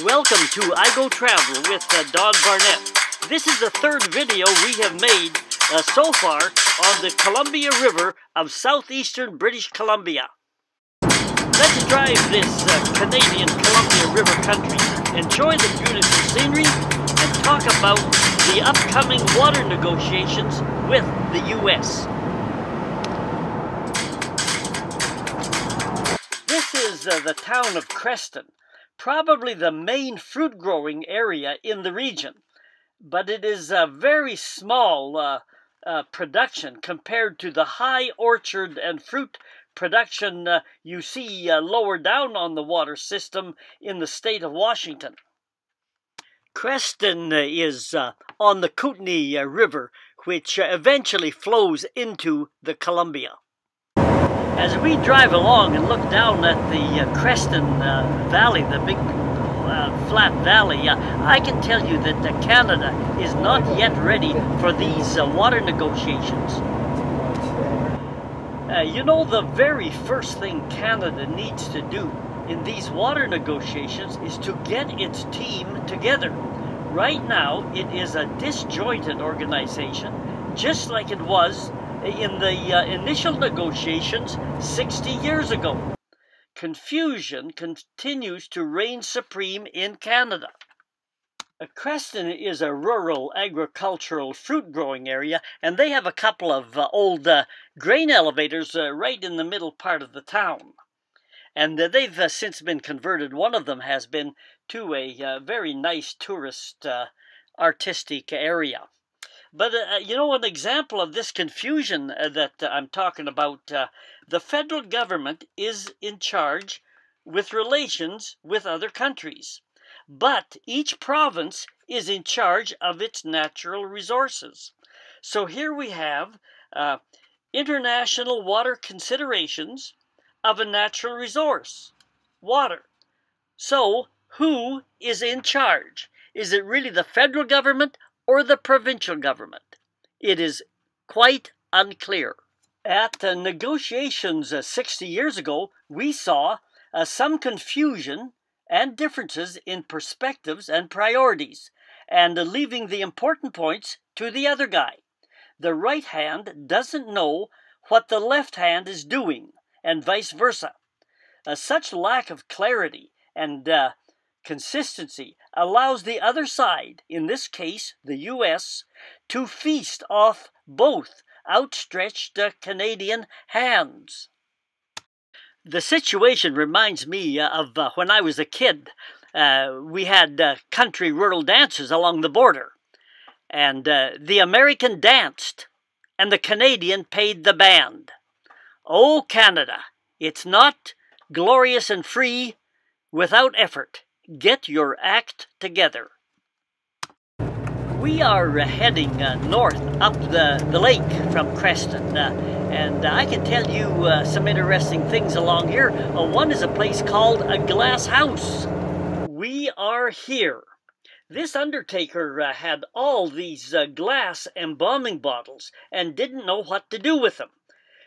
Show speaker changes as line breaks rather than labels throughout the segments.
Welcome to I Go Travel with Don Barnett. This is the third video we have made so far on the Columbia River of southeastern British Columbia. Let's drive this Canadian Columbia River country, enjoy the beautiful scenery, and talk about the upcoming water negotiations with the U.S. This is the town of Creston, probably the main fruit growing area in the region, but it is a very small production compared to the high orchard and fruit production you see lower down on the water system in the state of Washington. Creston is on the Koocanusa River, which eventually flows into the Columbia. As we drive along and look down at the Creston Valley, the big flat valley, I can tell you that Canada is not yet ready for these water negotiations. You know, the very first thing Canada needs to do in these water negotiations is to get its team together. Right now, it is a disjointed organization, just like it was in the initial negotiations 60 years ago. Confusion continues to reign supreme in Canada. Creston is a rural agricultural fruit growing area, and they have a couple of old grain elevators right in the middle part of the town. And they've since been converted. One of them has been to a very nice tourist artistic area. But, you know, an example of this confusion that I'm talking about, the federal government is in charge with relations with other countries. But each province is in charge of its natural resources. So here we have international water considerations of a natural resource, water. So who is in charge? Is it really the federal government or the provincial government? It is quite unclear. At negotiations 60 years ago, we saw some confusion and differences in perspectives and priorities, and leaving the important points to the other guy. The right hand doesn't know what the left hand is doing, and vice versa. Such lack of clarity and consistency allows the other side, in this case the U.S., to feast off both outstretched Canadian hands. The situation reminds me of when I was a kid. We had country rural dances along the border, and the American danced, and the Canadian paid the band. Oh, Canada, it's not glorious and free without effort. Get your act together. We are heading north up the lake from Creston, and I can tell you some interesting things along here. One is a place called a glass house. We are here. This undertaker had all these glass embalming bottles and didn't know what to do with them.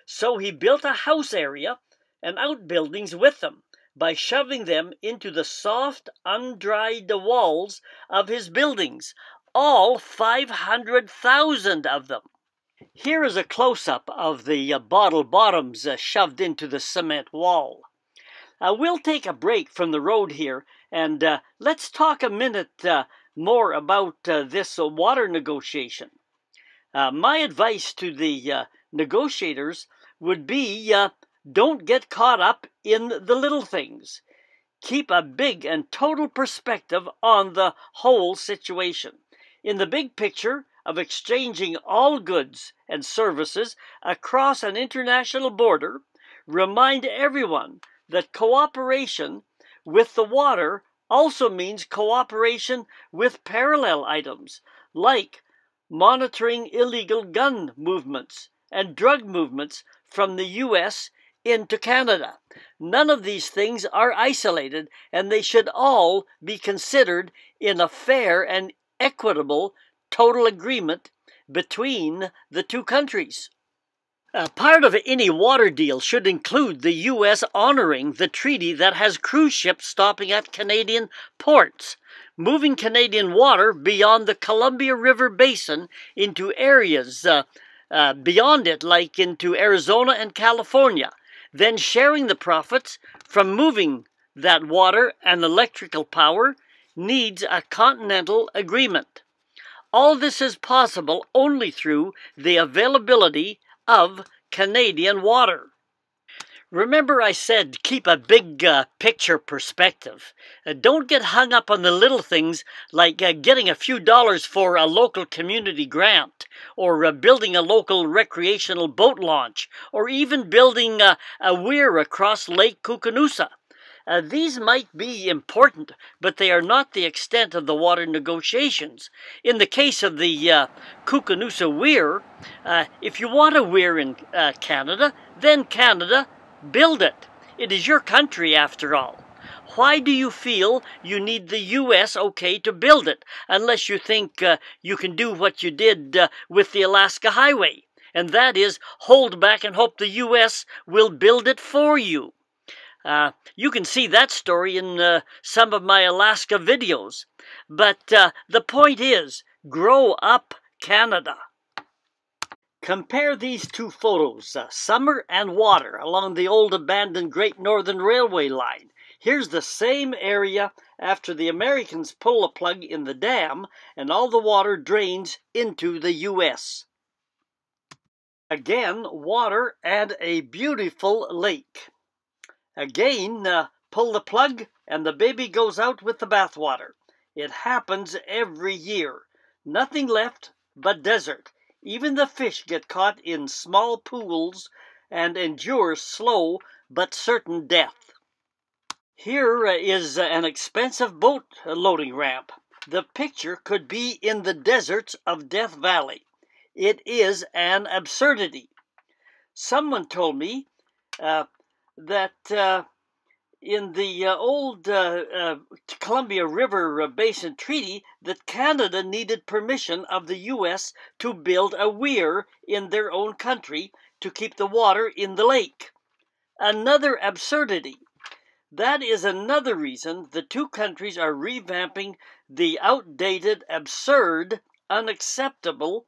So he built a house area and outbuildings with them by shoving them into the soft, undried walls of his buildings, all 500,000 of them. Here is a close-up of the bottle bottoms shoved into the cement wall. We'll take a break from the road here, and let's talk a minute more about this water negotiation. My advice to the negotiators would be don't get caught up in the little things. Keep a big and total perspective on the whole situation. In the big picture of exchanging all goods and services across an international border, remind everyone that cooperation with the water also means cooperation with parallel items, like monitoring illegal gun movements and drug movements from the U.S. into Canada. None of these things are isolated, and they should all be considered in a fair and equitable total agreement between the two countries. Part of any water deal should include the U.S. honoring the treaty that has cruise ships stopping at Canadian ports, moving Canadian water beyond the Columbia River Basin into areas beyond it, like into Arizona and California, then sharing the profits from moving that water and electrical power needs a continental agreement. All this is possible only through the availability of Canadian water. Remember I said keep a big picture perspective. Don't get hung up on the little things like getting a few dollars for a local community grant, or building a local recreational boat launch, or even building a weir across Lake Koocanusa. These might be important, but they are not the extent of the water negotiations. In the case of the Koocanusa weir, if you want a weir in Canada, then Canada, build it. It is your country, after all. Why do you feel you need the U.S. okay to build it, unless you think you can do what you did with the Alaska Highway, and that is hold back and hope the U.S. will build it for you? You can see that story in some of my Alaska videos. But the point is, grow up, Canada. Compare these two photos, summer and water, along the old abandoned Great Northern Railway line. Here's the same area after the Americans pull a plug in the dam and all the water drains into the U.S. Again, water and a beautiful lake. Again, pull the plug and the baby goes out with the bathwater. It happens every year. Nothing left but desert. Even the fish get caught in small pools and endure slow but certain death. Here is an expensive boat loading ramp. The picture could be in the deserts of Death Valley. It is an absurdity. Someone told me that in the old Columbia River Basin Treaty that Canada needed permission of the U.S. to build a weir in their own country to keep the water in the lake. Another absurdity. That is another reason the two countries are revamping the outdated, absurd, unacceptable,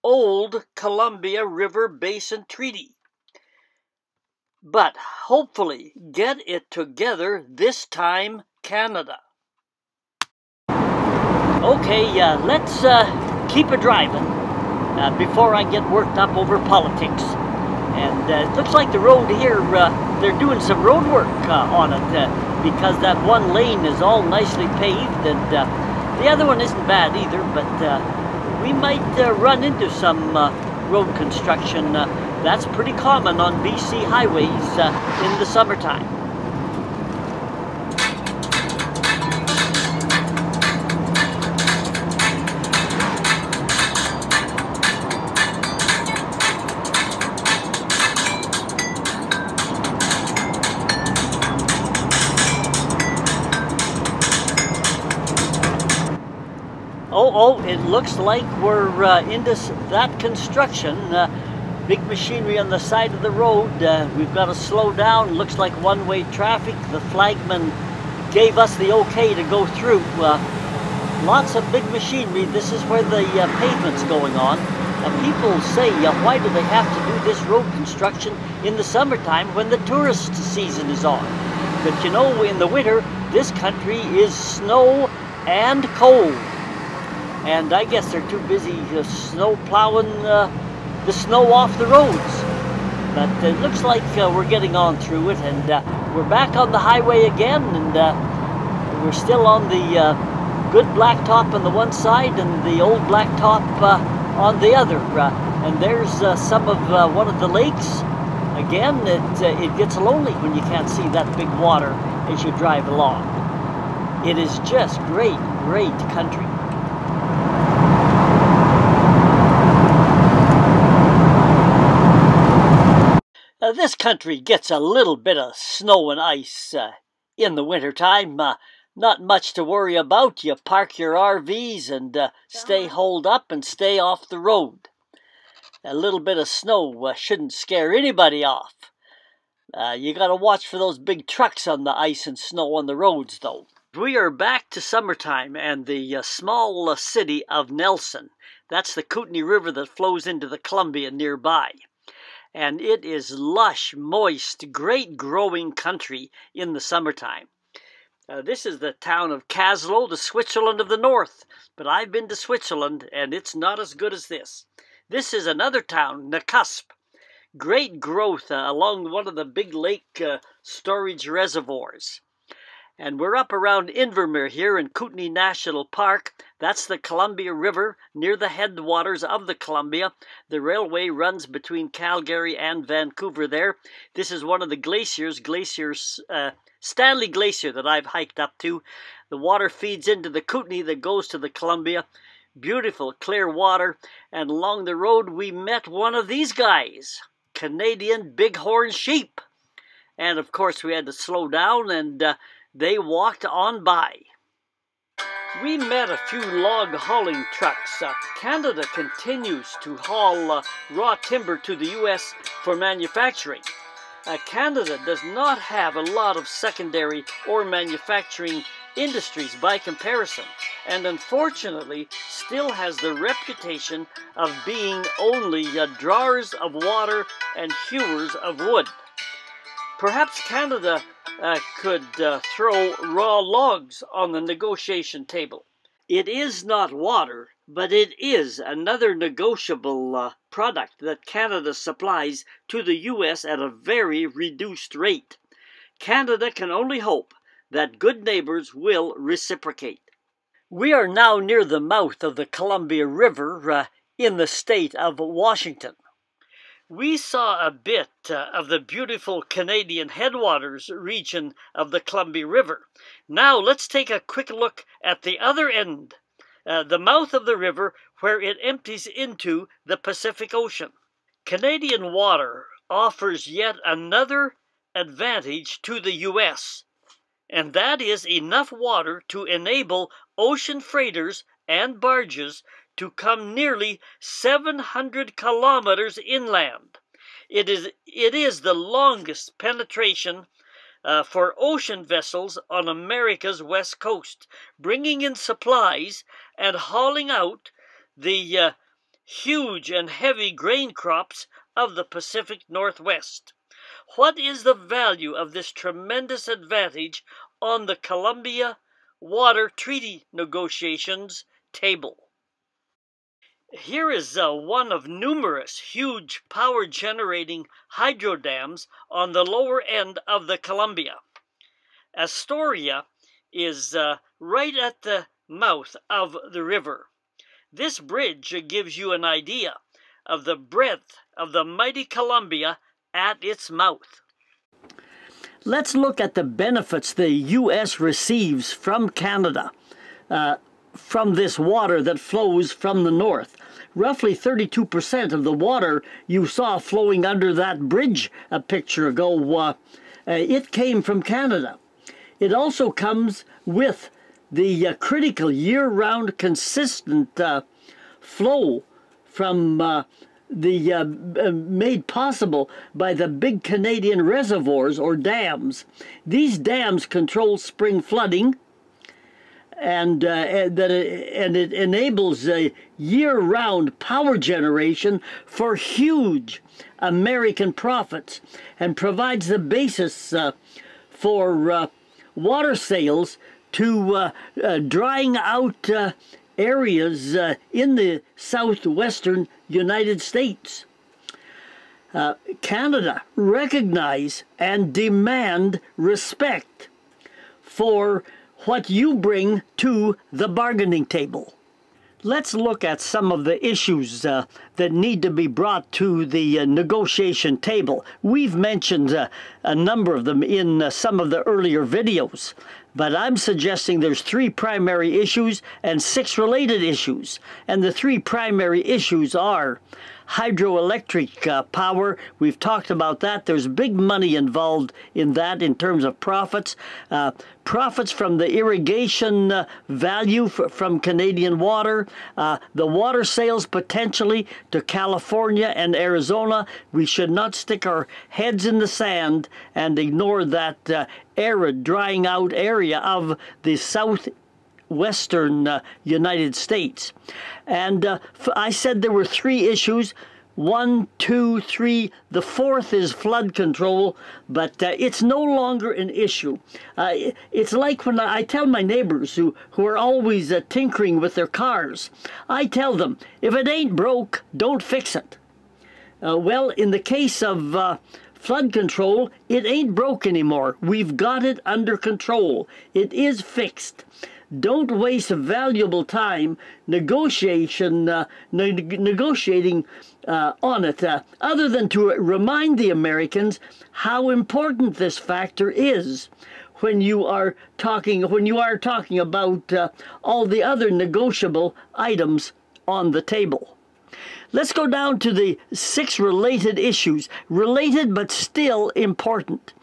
old Columbia River Basin Treaty. But hopefully get it together this time, Canada. Okay, let's keep it driving before I get worked up over politics. And it looks like the road here, they're doing some road work on it because that one lane is all nicely paved, and the other one isn't bad either, but we might run into some road construction. That's pretty common on BC highways in the summertime. Oh, it looks like we're into that construction. Big machinery on the side of the road. We've got to slow down. Looks like one-way traffic. The flagman gave us the okay to go through. Lots of big machinery. This is where the pavement's going on. People say, why do they have to do this road construction in the summertime when the tourist season is on? But you know, in the winter, this country is snow and cold. And I guess they're too busy snow plowing the snow off the roads. But it looks like we're getting on through it, and we're back on the highway again, and we're still on the good blacktop on the one side and the old blacktop on the other. And there's some of one of the lakes. Again, it gets lonely when you can't see that big water as you drive along. It is just great country. This country gets a little bit of snow and ice in the wintertime. Not much to worry about. You park your RVs and stay holed up and stay off the road. A little bit of snow shouldn't scare anybody off. You gotta watch for those big trucks on the ice and snow on the roads, though. We are back to summertime and the small city of Nelson. That's the Kootenai River that flows into the Columbia nearby. And it is lush, moist, great growing country in the summertime. This is the town of Kaslo, the Switzerland of the North. But I've been to Switzerland, and it's not as good as this. This is another town, Nakusp. Great growth along one of the big lake storage reservoirs. And we're up around Invermere here in Kootenai National Park. That's the Columbia River near the headwaters of the Columbia. The railway runs between Calgary and Vancouver there. This is one of the glaciers, Stanley Glacier, that I've hiked up to. The water feeds into the Kootenai that goes to the Columbia. Beautiful, clear water. And along the road we met one of these guys, Canadian bighorn sheep. And of course we had to slow down and they walked on by. We met a few log hauling trucks. Canada continues to haul raw timber to the U.S. for manufacturing. Canada does not have a lot of secondary or manufacturing industries by comparison, and unfortunately still has the reputation of being only drawers of water and hewers of wood. Perhaps Canada could throw raw logs on the negotiation table. It is not water, but it is another negotiable product that Canada supplies to the U.S. at a very reduced rate. Canada can only hope that good neighbors will reciprocate. We are now near the mouth of the Columbia River in the state of Washington. We saw a bit of the beautiful Canadian headwaters region of the Columbia River. Now let's take a quick look at the other end, the mouth of the river where it empties into the Pacific Ocean. Canadian water offers yet another advantage to the U.S., and that is enough water to enable ocean freighters and barges to come nearly 700 kilometers inland. It is the longest penetration for ocean vessels on America's west coast, bringing in supplies and hauling out the huge and heavy grain crops of the Pacific Northwest. What is the value of this tremendous advantage on the Columbia Water Treaty negotiations table? Here is one of numerous huge power-generating hydro dams on the lower end of the Columbia. Astoria is right at the mouth of the river. This bridge gives you an idea of the breadth of the mighty Columbia at its mouth. Let's look at the benefits the U.S. receives from Canada, from this water that flows from the north. Roughly 32% of the water you saw flowing under that bridge a picture ago, it came from Canada. It also comes with the critical year-round consistent flow from made possible by the big Canadian reservoirs or dams. These dams control spring flooding, and it enables a year-round power generation for huge American profits, and provides the basis for water sales to drying out areas in the southwestern United States. Canada recognize and demand respect for what you bring to the bargaining table. Let's look at some of the issues that need to be brought to the negotiation table. We've mentioned a number of them in some of the earlier videos, but I'm suggesting there's 3 primary issues and 6 related issues. And the 3 primary issues are hydroelectric power. We've talked about that. There's big money involved in that in terms of profits. Profits from the irrigation value from Canadian water, the water sales potentially to California and Arizona. We should not stick our heads in the sand and ignore that arid, drying out area of the southwestern United States. And I said there were 3 issues. 1, 2, 3. The 4th is flood control, but it's no longer an issue. It's like when I tell my neighbors who are always tinkering with their cars, I tell them, if it ain't broke, don't fix it. Well, in the case of flood control, it ain't broke anymore. We've got it under control. It is fixed. Don't waste valuable time negotiating on it, other than to remind the Americans how important this factor is when you are talking about all the other negotiable items on the table. Let's go down to the 6 related issues, related but still important.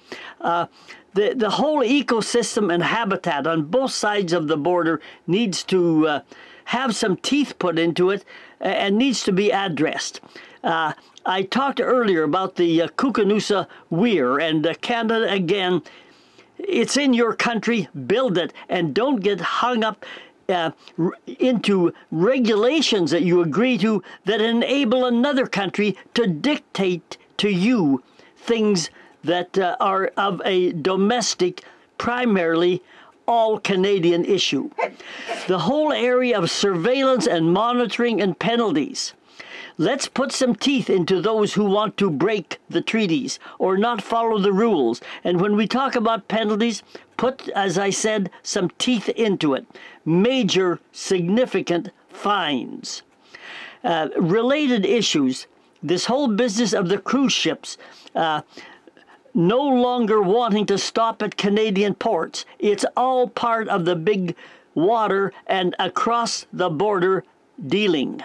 The whole ecosystem and habitat on both sides of the border needs to have some teeth put into it and needs to be addressed. I talked earlier about the Koocanusa weir, and Canada, again, it's in your country, build it, and don't get hung up into regulations that you agree to that enable another country to dictate to you things that are of a domestic, primarily all Canadian issue. The whole area of surveillance and monitoring and penalties. Let's put some teeth into those who want to break the treaties or not follow the rules. And when we talk about penalties, put, as I said, some teeth into it. Major, significant fines. Related issues. This whole business of the cruise ships. No longer wanting to stop at Canadian ports. It's all part of the big water and across the border dealing.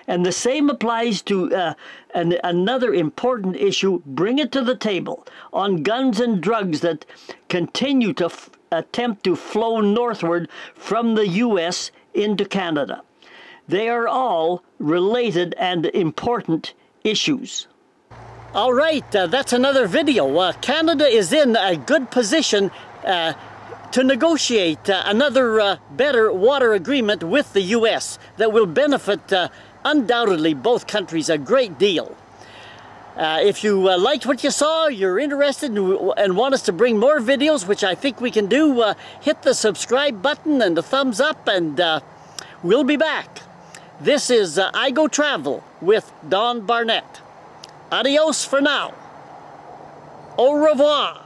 And the same applies to another important issue, bring it to the table, on guns and drugs that continue to attempt to flow northward from the U.S. into Canada. They are all related and important issues. All right, that's another video. Canada is in a good position to negotiate another better water agreement with the U.S. that will benefit undoubtedly both countries a great deal. If you liked what you saw, you're interested and want us to bring more videos, which I think we can do, hit the subscribe button and the thumbs up, and we'll be back. This is I Go Travel with Don Barnett. Adios for now. Au revoir.